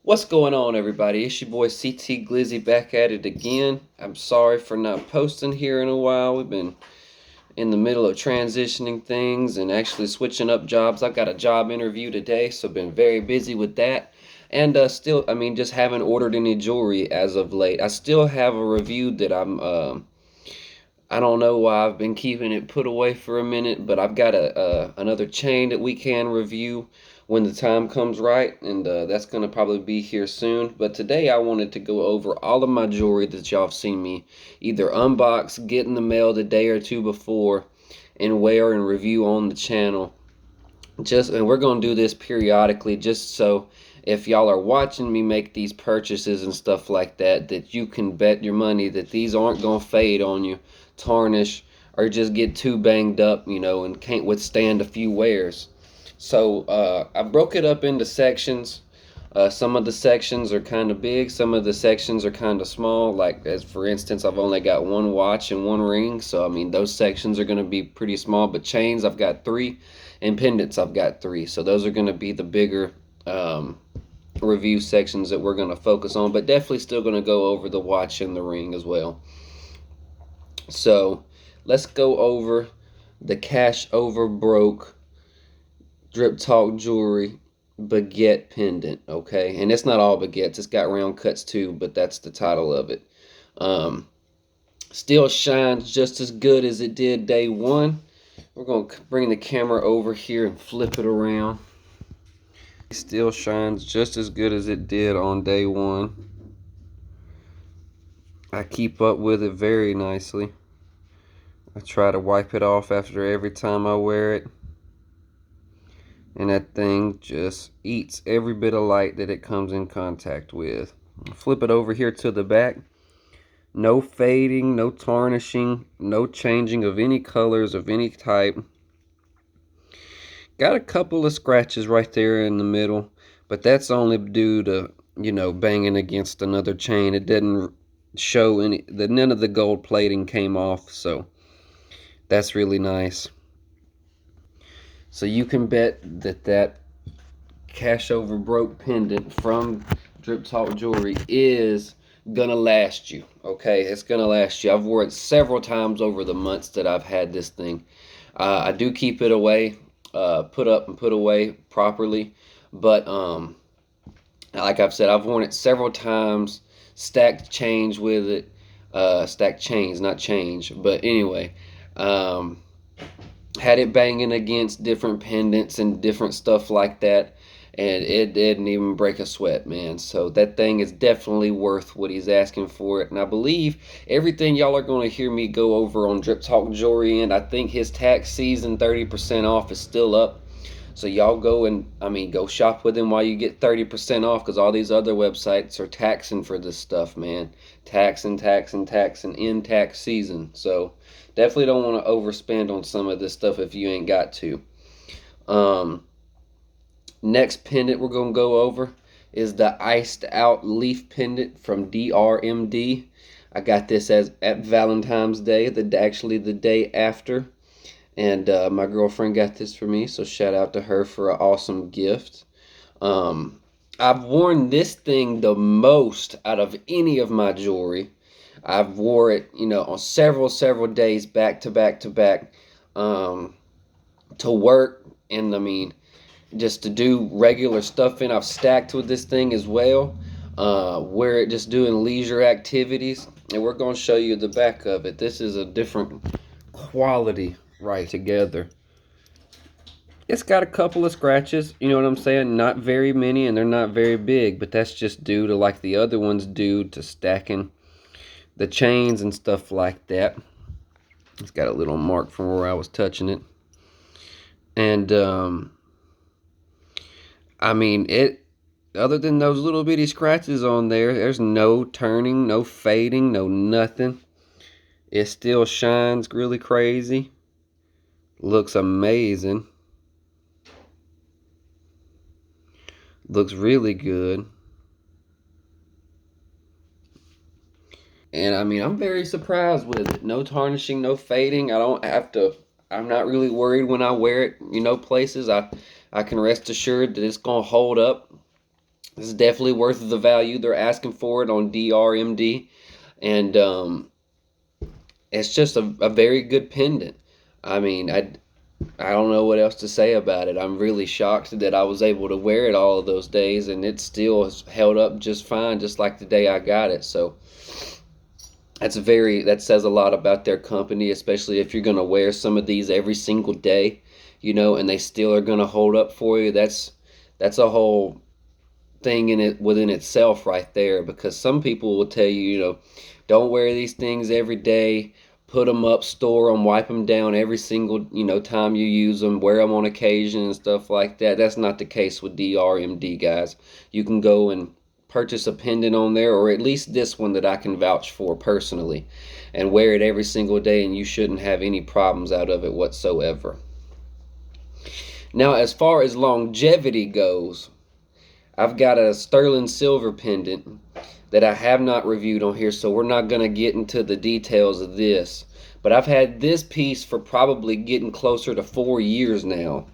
What's going on, everybody? It's your boy CT Glizzy back at it again. I'm sorry for not posting here in a while. We've been in the middle of transitioning things and actually switching up jobs. I've got a job interview today, so been very busy with that. And just haven't ordered any jewelry as of late. I still have a review that I don't know why I've been keeping it put away for a minute, but I've got another chain that we can review when the time comes right, and that's going to probably be here soon. But today I wanted to go over all of my jewelry that y'all have seen me either unbox, get in the mail the day or two before, and wear and review on the channel. And we're going to do this periodically just so if y'all are watching me make these purchases and stuff like that, that you can bet your money that these aren't going to fade on you, tarnish, or just get too banged up, and can't withstand a few wears. So I broke it up into sections. Some of the sections are kind of big, some of the sections are kind of small. Like, as for instance, I've only got one watch and one ring, so I mean those sections are going to be pretty small. But chains, I've got three, and pendants, I've got three. So those are going to be the bigger review sections that we're going to focus on. But definitely still going to go over the watch and the ring as well. So let's go over the cash over broke Drip Talk Jewelry baguette pendant, okay? And it's not all baguettes, it's got round cuts too, but that's the title of it. Um, Still shines just as good as it did day one. We're going to bring the camera over here and flip it around. It still shines just as good as it did on day one. I keep up with it very nicely. I try to wipe it off after every time I wear it. And that thing just eats every bit of light that it comes in contact with. Flip it over here to the back. No fading, no tarnishing, no changing of any colors of any type. Got a couple of scratches right there in the middle, but that's only due to, banging against another chain. It didn't show none of the gold plating came off, so that's really nice. So you can bet that cash over broke pendant from Drip Talk Jewelry is gonna last you. Okay, it's gonna last you. I've worn it several times over the months that I've had this thing. I do keep it away, put up and put away properly, but like I've said, I've worn it several times, stacked change with it, stacked chains, not change, but anyway. Had it banging against different pendants and different stuff like that, and it didn't even break a sweat, man. So that thing is definitely worth what he's asking for it. And I believe everything y'all are going to hear me go over on Drip Talk Jewelry, and I think his tax season 30% off is still up. So y'all go shop with him while you get 30% off, because all these other websites are taxing for this stuff, man. Taxing in tax season. So definitely don't want to overspend on some of this stuff if you ain't got to. Next pendant we're going to go over is the iced out leaf pendant from DRMD. I got this at Valentine's Day, actually the day after. And my girlfriend got this for me, so shout out to her for an awesome gift. I've worn this thing the most out of any of my jewelry. I've wore it, on several days back to back to back, to work, and just to do regular stuff in. I've stacked with this thing as well, wear it just doing leisure activities, and we're going to show you the back of it. This is a different quality right together. It's got a couple of scratches, you know what I'm saying? Not very many, and they're not very big, but that's just due to, like the other ones do, to stacking the chains and stuff like that. It's got a little mark from where I was touching it. And other than those little bitty scratches on there, there's no turning, no fading, no nothing. It still shines really crazy. Looks amazing. Looks really good. And I'm very surprised with it. No tarnishing, no fading. I'm not really worried when I wear it, places. I can rest assured that it's going to hold up. This is definitely worth the value they're asking for it on DRMD. And it's just a very good pendant. I mean, I don't know what else to say about it. I'm really shocked that I was able to wear it all of those days, and it still has held up just fine, just like the day I got it. So that says a lot about their company, especially if you're going to wear some of these every single day, and they still are going to hold up for you. That's a whole thing in it within itself right there, because some people will tell you, don't wear these things every day. Put them up, store them, wipe them down every single time you use them. Wear them on occasion and stuff like that. That's not the case with DRMD, guys. You can go and purchase a pendant on there, or at least this one that I can vouch for personally, and wear it every single day, and you shouldn't have any problems out of it whatsoever. Now, as far as longevity goes, I've got a sterling silver pendant that I have not reviewed on here, so we're not going to get into the details of this. But I've had this piece for probably getting closer to 4 years now.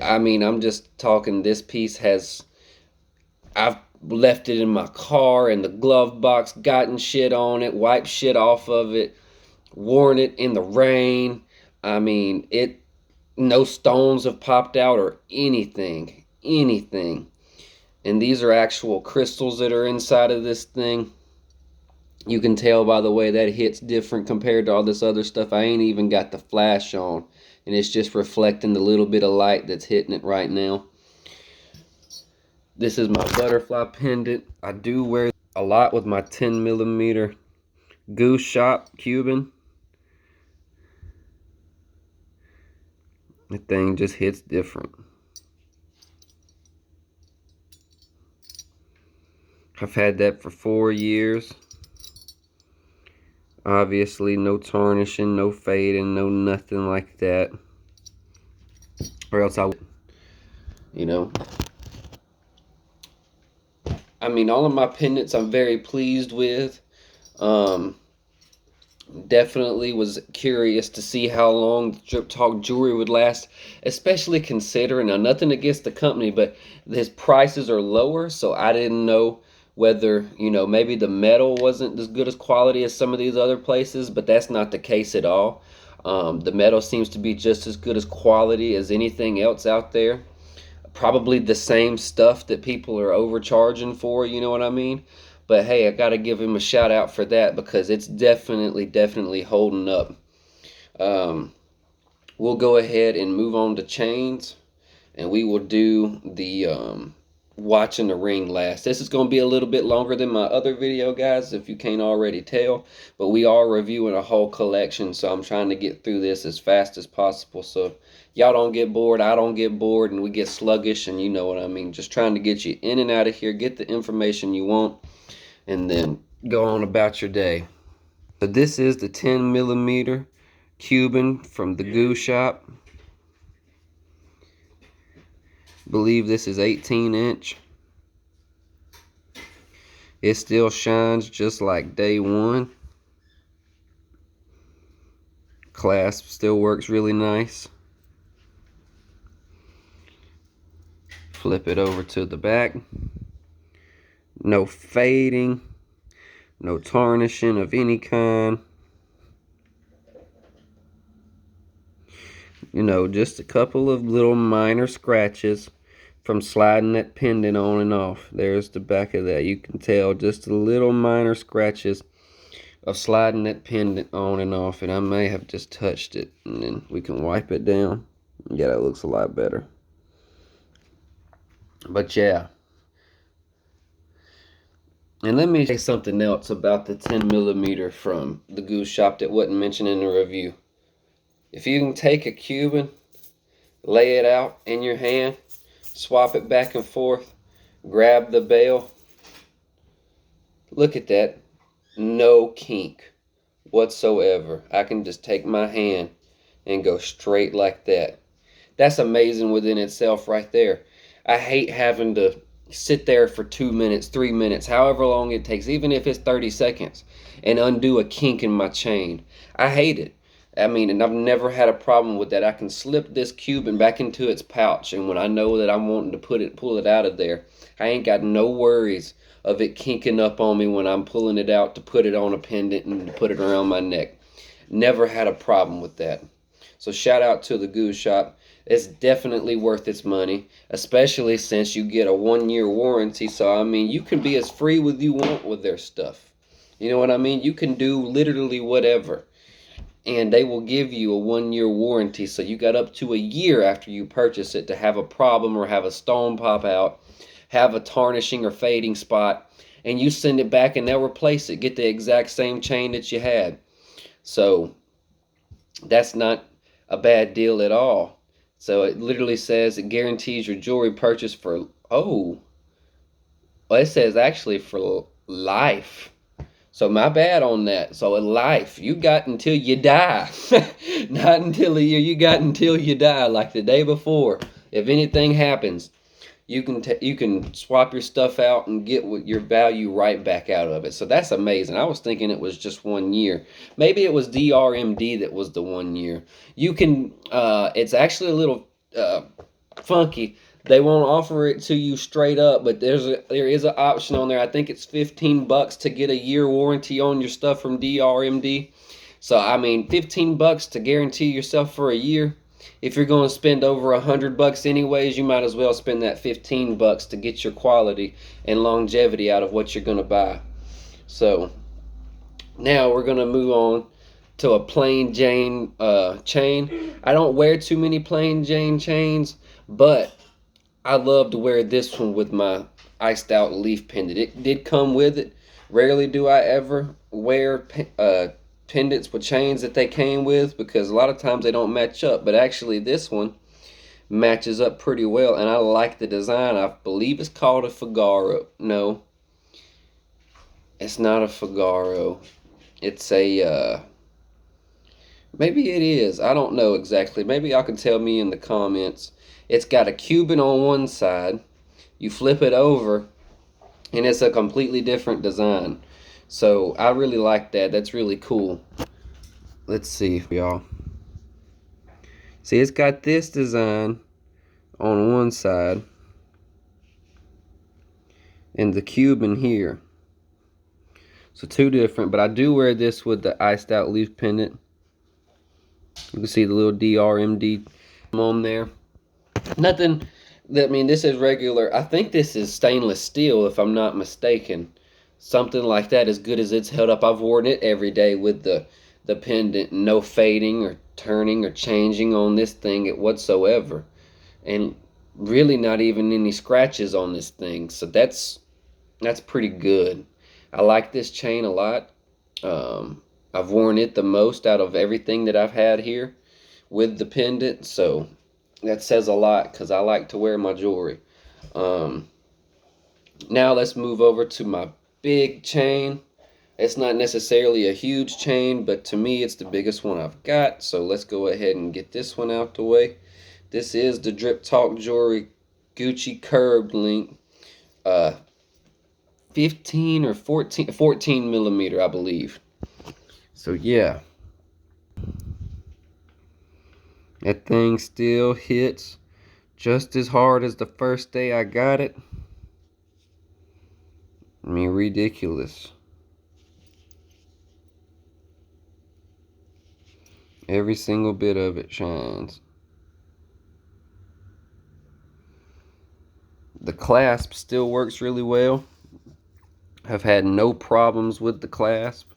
I mean, I'm just talking, this piece I've left it in my car, in the glove box, gotten shit on it, wiped shit off of it, worn it in the rain. I mean, no stones have popped out or anything. And these are actual crystals that are inside of this thing. You can tell by the way that hits different compared to all this other stuff. I ain't even got the flash on, and it's just reflecting the little bit of light that's hitting it right now. This is my butterfly pendant. I do wear a lot with my 10mm Goose Shop Cuban. The thing just hits different. I've had that for 4 years. Obviously, no tarnishing, no fading, no nothing like that. Or else I would, I mean, all of my pendants I'm very pleased with. Definitely was curious to see how long the Drip Talk jewelry would last, especially considering, now nothing against the company, but his prices are lower, so I didn't know whether, maybe the metal wasn't as good as quality as some of these other places, but that's not the case at all. The metal seems to be just as good as quality as anything else out there. Probably the same stuff that people are overcharging for, you know what I mean? But hey, I gotta give him a shout out for that, because it's definitely holding up. We'll go ahead and move on to chains, and we will do the watching the ring last. This is going to be a little bit longer than my other video, guys, if you can't already tell, but we are reviewing a whole collection, so I'm trying to get through this as fast as possible, so y'all don't get bored, I don't get bored, and we get sluggish, and you know what I mean. Just trying to get you in and out of here, get the information you want, and then go on about your day. So this is the 10mm Cuban from the Goose Shop. Believe this is 18-inch. It still shines just like day one. Clasp still works really nice. Flip it over to the back. No fading, no tarnishing of any kind. Just a couple of little minor scratches from sliding that pendant on and off. There's the back of that. You can tell just a little minor scratches of sliding that pendant on and off, and I may have just touched it, and then we can wipe it down. Yeah, that looks a lot better. But yeah. And let me say something else about the 10mm from the Goose Shop that wasn't mentioned in the review. If you can take a Cuban, lay it out in your hand, swap it back and forth, grab the bail, look at that, no kink whatsoever. I can just take my hand and go straight like that. That's amazing within itself right there. I hate having to sit there for 2 minutes, 3 minutes, however long it takes, even if it's 30 seconds, and undo a kink in my chain. I hate it. I mean, and I've never had a problem with that. I can slip this Cuban back into its pouch, and when I know that I'm wanting to pull it out of there, I ain't got no worries of it kinking up on me when I'm pulling it out to put it on a pendant and to put it around my neck. Never had a problem with that. So shout out to the Goose Shop. It's definitely worth its money, especially since you get a 1 year warranty. So I mean, you can be as free with you want with their stuff. You know what I mean? You can do literally whatever, and they will give you a 1 year warranty. So you got up to a year after you purchase it to have a problem or have a stone pop out, have a tarnishing or fading spot, and you send it back and they'll replace it. Get the exact same chain that you had. So that's not a bad deal at all. So it literally says it guarantees your jewelry purchase for, oh, well, it says actually for life. So my bad on that. So in life, you got until you die. Not until a year, you got until you die, like the day before. If anything happens, you can swap your stuff out and get your value right back out of it. So that's amazing. I was thinking it was just 1 year. Maybe it was DRMD that was the 1 year. You can it's actually a little funky. They won't offer it to you straight up, but there is an option on there. I think it's $15 to get a year warranty on your stuff from DRMD. So I mean, $15 to guarantee yourself for a year. If you're going to spend over $100 anyways, you might as well spend that $15 to get your quality and longevity out of what you're going to buy. So now we're going to move on to a plain Jane chain. I don't wear too many plain Jane chains, but I love to wear this one with my iced out leaf pendant. It did come with it. Rarely do I ever wear pendants with chains that they came with, because a lot of times they don't match up. But actually this one matches up pretty well, and I like the design. I believe it's called a Figaro. No, it's not a Figaro. It's a maybe it is. I don't know exactly. Maybe y'all can tell me in the comments. It's got a Cuban on one side. You flip it over, and it's a completely different design. So I really like that. That's really cool. Let's see, y'all. See, it's got this design on one side and the Cuban here. So two different, but I do wear this with the iced out leaf pendant. You can see the little DRMD on there. Nothing, I mean, this is regular. I think this is stainless steel, if I'm not mistaken. Something like that, as good as it's held up. I've worn it every day with the pendant. No fading or turning or changing on this thing whatsoever. And really not even any scratches on this thing. So that's pretty good. I like this chain a lot. I've worn it the most out of everything that I've had here with the pendant. So that says a lot, because I like to wear my jewelry. Now let's move over to my big chain. It's not necessarily a huge chain, but to me it's the biggest one I've got. So let's go ahead and get this one out the way. This is the Drip Talk Jewelry Gucci Curved Link. 15 or 14 millimeter, I believe. So yeah, that thing still hits just as hard as the first day I got it. I mean, ridiculous. Every single bit of it shines. The clasp still works really well. I've had no problems with the clasp.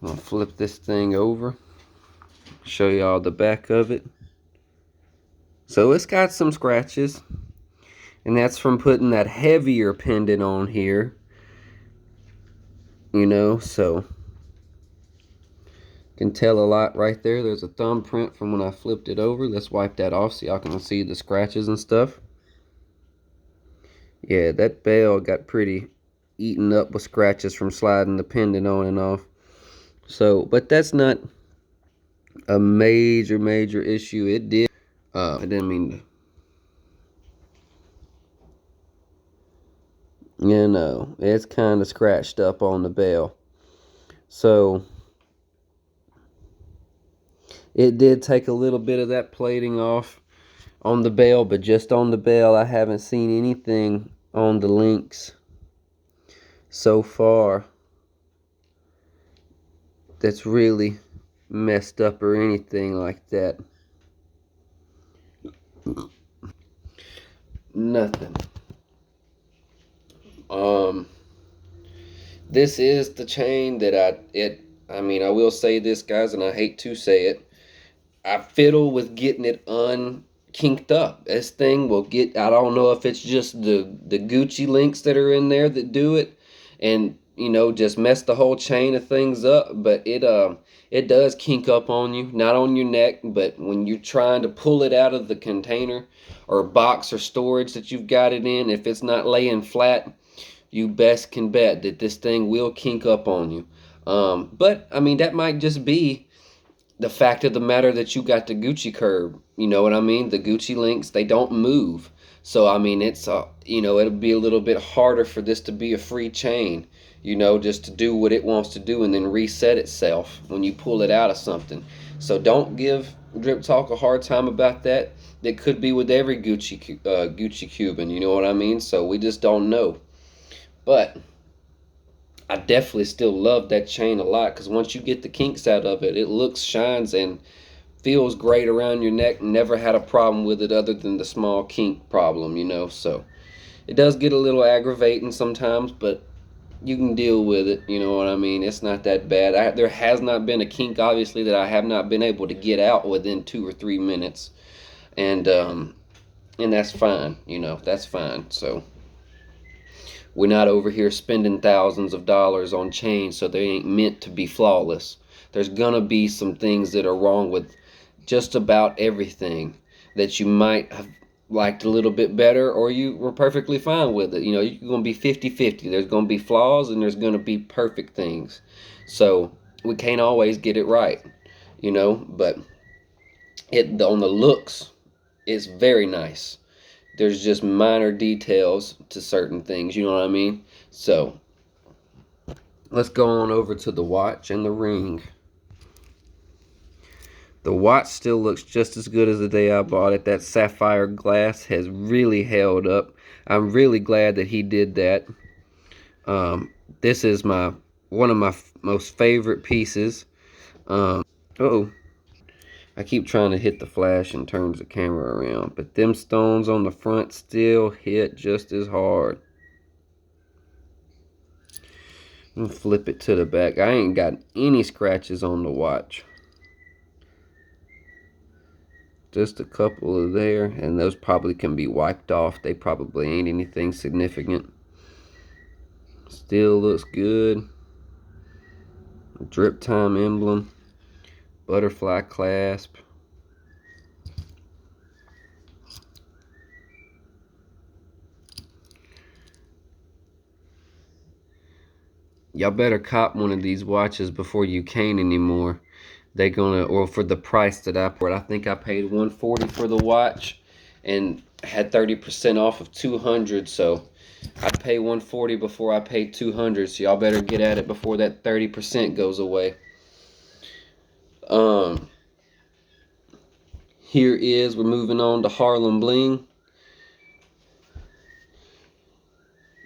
I'm gonna flip this thing over, show y'all the back of it. So it's got some scratches, and that's from putting that heavier pendant on here, you know. So can tell a lot right there. There's a thumbprint from when I flipped it over. Let's wipe that off so y'all can see the scratches and stuff. Yeah, that bell got pretty eaten up with scratches from sliding the pendant on and off. So, but that's not a major issue. It did. I didn't mean to. You know, it's kind of scratched up on the bell. So, It did take a little bit of that plating off on the bell, but just on the bell. I haven't seen anything on the links so far that's really messed up or anything like that. Nothing. This is the chain that I mean, I will say this, guys, and I hate to say it. I fiddle with getting it unkinked up. This thing will get, I don't know if it's just the Gucci links that are in there that do it, and just mess the whole chain of things up, but it does kink up on you, not on your neck, but when you're trying to pull it out of the container or box or storage that you've got it in, if it's not laying flat, you best can bet that this thing will kink up on you. But I mean, that might just be the fact of the matter that you got the Gucci curve. You know what I mean? The Gucci links, they don't move. So I mean, it's it'll be a little bit harder for this to be a free chain. Just to do what it wants to do and then reset itself when you pull it out of something. So don't give Drip Talk a hard time about that. That could be with every Gucci Cuban. You know what I mean? So we just don't know. But I definitely still love that chain a lot, because once you get the kinks out of it, it looks, shines, and feels great around your neck. Never had a problem with it other than the small kink problem. So it does get a little aggravating sometimes, but you can deal with it. You know what I mean? It's not that bad. There has not been a kink, obviously, that I have not been able to get out within 2 or 3 minutes, and that's fine. That's fine. So we're not over here spending thousands of dollars on chains, so they ain't meant to be flawless. There's gonna be some things that are wrong with just about everything that you might have liked a little bit better, or you were perfectly fine with it. You're gonna be 50-50. There's gonna be flaws and there's gonna be perfect things. So we can't always get it right, but it on the looks, it's very nice. There's just minor details to certain things, you know what I mean? So let's go on over to the watch and the ring. The watch still looks just as good as the day I bought it. That sapphire glass has really held up. I'm really glad that he did that. This is one of my most favorite pieces. Oh, I keep trying to hit the flash and turns the camera around, but them stones on the front still hit just as hard. And flip it to the back. I ain't got any scratches on the watch. Just a couple of there, and those probably can be wiped off. They probably ain't anything significant. Still looks good. Drip time emblem. Butterfly clasp. Y'all better cop one of these watches before you can't anymore. They gonna, or for the price that I think I paid $140 for the watch and had 30% off of $200. So I'd pay $140 before I paid $200. So y'all better get at it before that 30% goes away. Here is, we're moving on to Harlem Bling.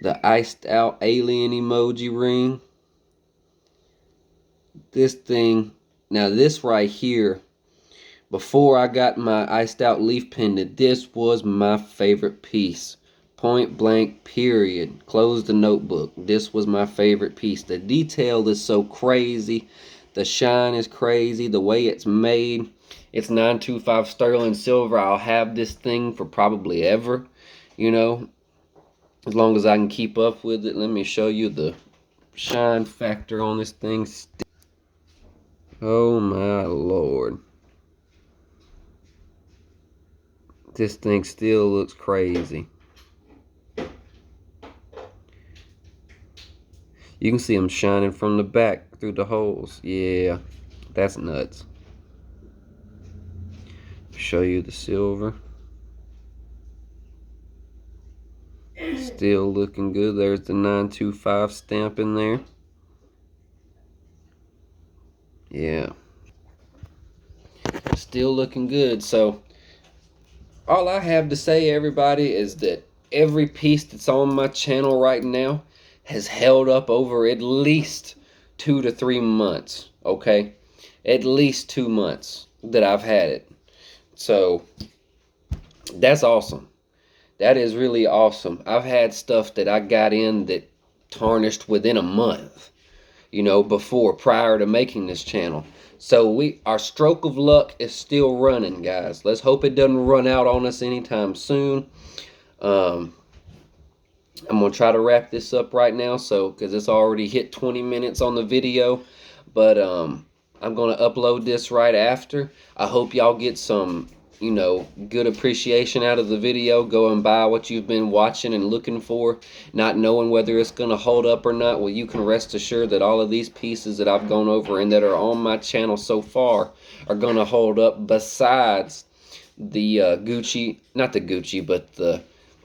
The iced out alien emoji ring. This thing, now this right here, before I got my iced out leaf pendant, this was my favorite piece. Point blank, period. Close the notebook. This was my favorite piece. The detail is so crazy. The shine is crazy. The way it's made. It's 925 sterling silver. I'll have this thing for probably ever. As long as I can keep up with it. Let me show you the shine factor on this thing. Oh my lord. This thing still looks crazy. You can see them shining from the back through the holes. Yeah, that's nuts. Show you the silver. Still looking good. There's the 925 stamp in there. Yeah. still looking good. So all I have to say, everybody, is that every piece that's on my channel right now has held up over at least 2 to 3 months. Okay, at least 2 months that I've had it. So that's awesome. That is really awesome. I've had stuff that I got in that tarnished within a month, before, prior to making this channel. So our stroke of luck is still running, guys. Let's hope it doesn't run out on us anytime soon. I'm gonna try to wrap this up right now, because it's already hit 20 minutes on the video, but I'm gonna upload this right after. I hope y'all get some good appreciation out of the video, going by what you've been watching and looking for, not knowing whether it's going to hold up or not. Well, you can rest assured that all of these pieces that I've gone over and that are on my channel so far are going to hold up, besides the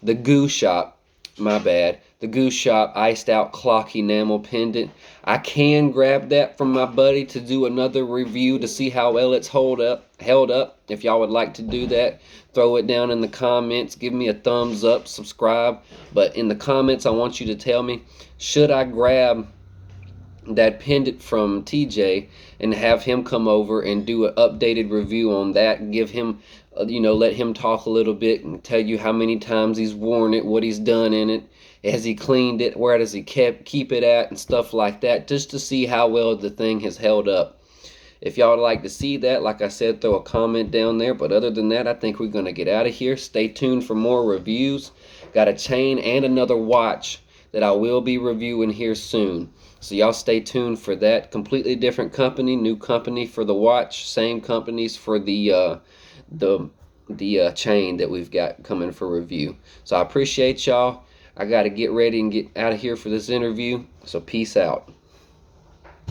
the Goose Shop, my bad, the Goose Shop iced out clock enamel pendant. I can grab that from my buddy to do another review to see how well it's held up. If y'all would like to do that, throw it down in the comments. Give me a thumbs up, subscribe. But in the comments, I want you to tell me, should I grab that pendant from TJ and have him come over and do an updated review on that, give him let him talk a little bit and tell you how many times he's worn it, what he's done in it, has he cleaned it, where does he keep it at, and stuff like that, just to see how well the thing has held up. If y'all would like to see that, like I said, throw a comment down there. But other than that, I think we're going to get out of here. Stay tuned for more reviews. Got a chain and another watch that I will be reviewing here soon. So y'all stay tuned for that. Completely different company, new company for the watch, same companies for the chain that we've got coming for review. So I appreciate y'all. I got to get ready and get out of here for this interview. So peace out.